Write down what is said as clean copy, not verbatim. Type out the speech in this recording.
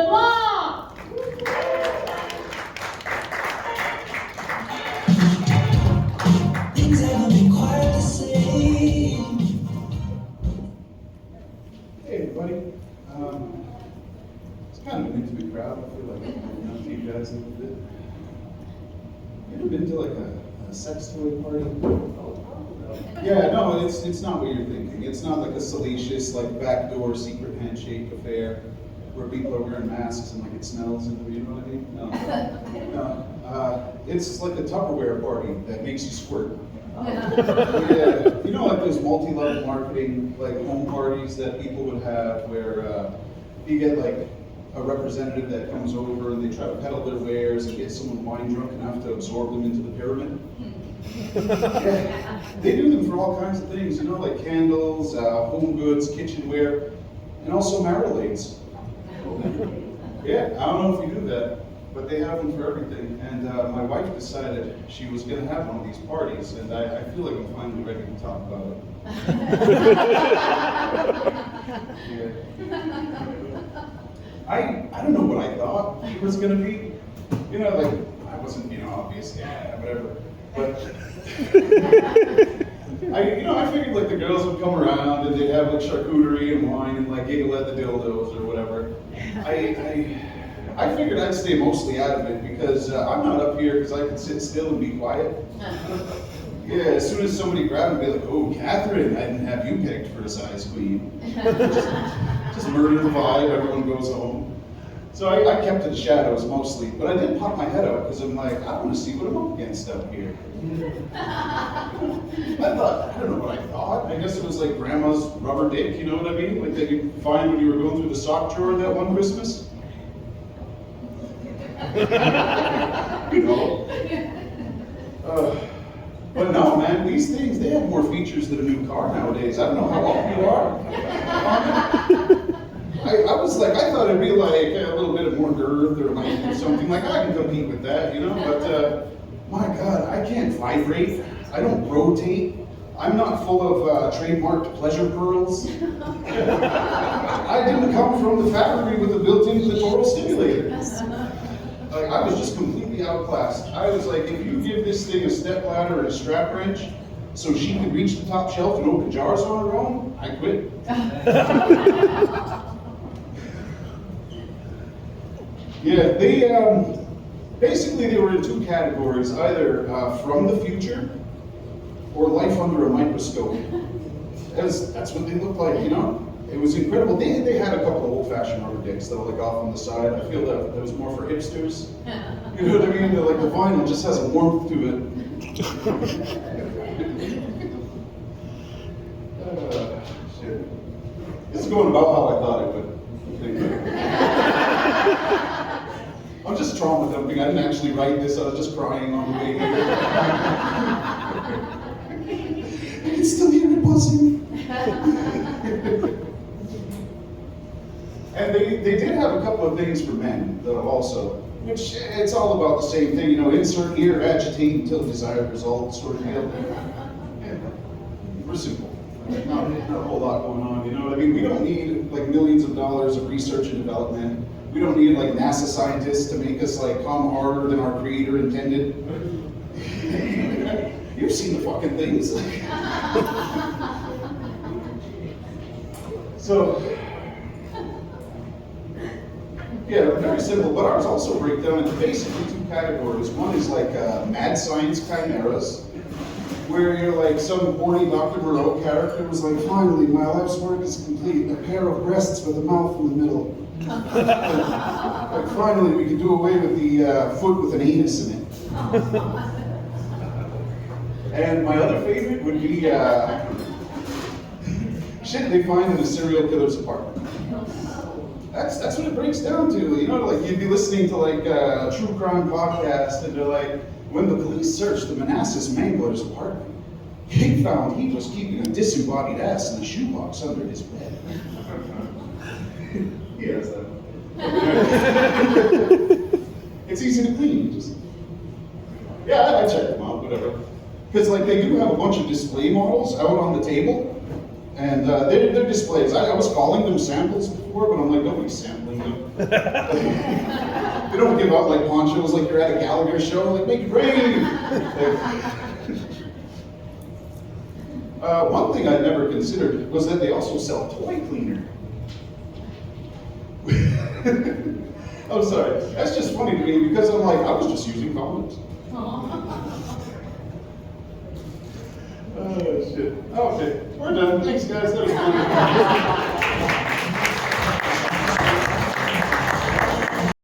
Lamar! Things haven't been quite the same. Hey everybody. It's kind of an intimate crowd. I feel like I'm out to you guys a little bit. You ever been to like a sex toy party? Yeah, no, it's not what you're thinking. It's not like a salacious, like backdoor secret handshake affair where people are wearing masks and like it smells and you know what I mean? No. It's like a Tupperware party that makes you squirt. Yeah, you know, like those multi-level marketing, like home parties that people would have where you get like a representative that comes over and they try to peddle their wares and get someone wine drunk enough to absorb them into the pyramid. Yeah, they do them for all kinds of things, you know, like candles, home goods, kitchenware, and also marital aids. Yeah, I don't know if you knew that, but they have them for everything. And my wife decided she was going to have one of these parties, and I feel like I'm finally ready to talk about it. Yeah. I don't know what I thought it was going to be. You know, like, I wasn't, you know, obvious, yeah, whatever. But, I figured like the girls would come around and they'd have like charcuterie and wine and like giggle at the dildos or whatever. I figured I'd stay mostly out of it because I'm not up here because I can sit still and be quiet. Yeah, as soon as somebody grabbed me, be like, oh, Catherine, I didn't have you picked for a size queen. Just murder the vibe, everyone goes home. So I kept to the shadows mostly, but I did pop my head out because I'm like, I want to see what I'm up against up here. I don't know what I thought. I guess it was like grandma's rubber dick, you know what I mean? Like that you find when you were going through the sock drawer that one Christmas. You know? But no, man, these things, they have more features than a new car nowadays. I don't know how old you are. I was like, I thought it'd be like a little bit of more girth or like something like I can compete with that, you know? But my God, I can't vibrate. I don't rotate. I'm not full of trademarked pleasure pearls. I didn't come from the factory with a built-in clitoral stimulator. Like, I was just completely outclassed. I was like, if you give this thing a step ladder and a strap wrench so she could reach the top shelf and open jars on her own, I quit. Yeah, they basically they were in two categories, either from the future or life under a microscope. That's what they looked like, you know? It was incredible. They had a couple of old-fashioned rubber dicks though, like off on the side. I feel that was more for hipsters. You know what I mean? They're like the vinyl just has a warmth to it. Shit. It's going about how I thought it would. I'm just trauma dumping. I didn't actually write this. I was just crying on the way here. I can still hear it buzzing. And they did have a couple of things for men, though, also, which it's all about the same thing, you know, insert here, agitate until desired result, sort of deal. Yeah. We're simple. Not a whole lot going on, you know what I mean? We don't need like millions of dollars of research and development. We don't need like NASA scientists to make us like come harder than our creator intended. You've seen the fucking things. So, yeah, they're very simple, but ours also break down into basically two categories. One is like mad science chimeras, where you're like some horny Dr. Moreau character was like, finally, my life's work is complete. A pair of breasts with a mouth in the middle. Like finally, we can do away with the foot with an anus in it. And my other favorite would be shit they find in a serial killer's apartment. That's what it breaks down to. You know, like you'd be listening to like a true crime podcast, and they're like, when the police searched the Manassas Mangler's apartment, they found he was keeping a disembodied ass in a shoebox under his bed. Yes. It's easy to clean. Just I check them out, whatever. Because like they do have a bunch of display models out on the table. And they're displays. I was calling them samples before, but I'm like, nobody's sampling them. They don't give out like ponchos like you're at a Gallagher show, like, make it rain. One thing I never considered was that they also sell toy cleaner. I'm sorry, that's just funny to me because I'm like, I was just using condoms. Oh shit. Okay, we're done. Thanks guys, that was fun.